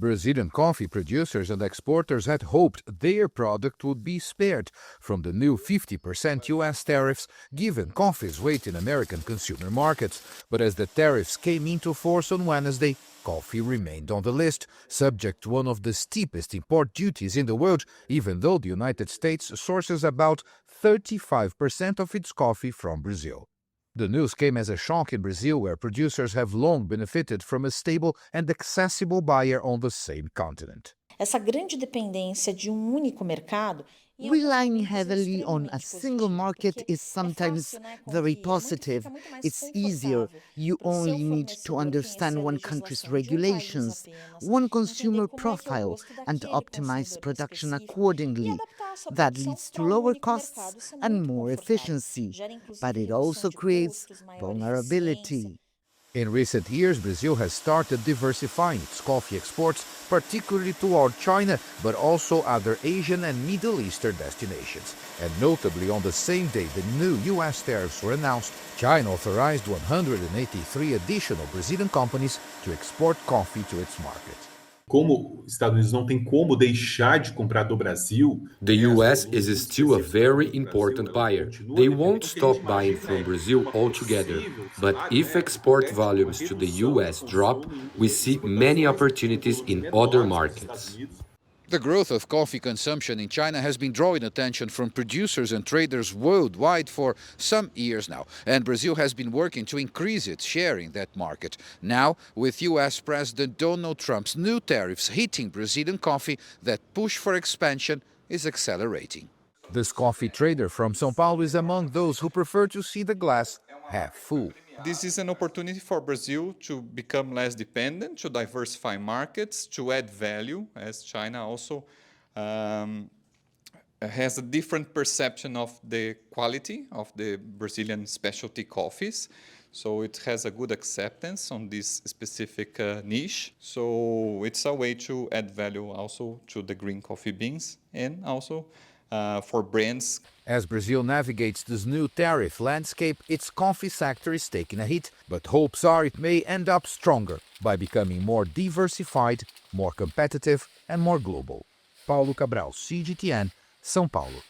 Brazilian coffee producers and exporters had hoped their product would be spared from the new 50% U.S. tariffs given coffee's weight in American consumer markets. But as the tariffs came into force on Wednesday, coffee remained on the list, subject to one of the steepest import duties in the world, even though the United States sources about 35% of its coffee from Brazil. The news came as a shock in Brazil, where producers have long benefited from a stable and accessible buyer on the same continent. Essa grande dependência de único mercado Relying heavily on a single market is sometimes very positive. It's easier. You only need to understand one country's regulations, one consumer profile, and optimize production accordingly. That leads to lower costs and more efficiency, but it also creates vulnerability. In recent years, Brazil has started diversifying its coffee exports, particularly toward China, but also other Asian and Middle Eastern destinations. And notably, on the same day the new U.S. tariffs were announced, China authorized 183 additional Brazilian companies to export coffee to its market. Como os Estados Unidos não tem como deixar de comprar do Brasil, the US is still a very important buyer. They won't stop buying from Brazil altogether. But if export volumes to the US drop, we see many opportunities in other markets. The growth of coffee consumption in China has been drawing attention from producers and traders worldwide for some years now, and Brazil has been working to increase its share in that market. Now, with U.S. President Donald Trump's new tariffs hitting Brazilian coffee, that push for expansion is accelerating. This coffee trader from São Paulo is among those who prefer to see the glass half full. This is an opportunity for Brazil to become less dependent, to diversify markets, to add value, as China also has a different perception of the quality of the Brazilian specialty coffees. So it has a good acceptance on this specific niche. So it's a way to add value also to the green coffee beans and also for brands. As Brazil navigates this new tariff landscape, its coffee sector is taking a hit, but hopes are it may end up stronger by becoming more diversified, more competitive, and more global. Paulo Cabral, CGTN, São Paulo.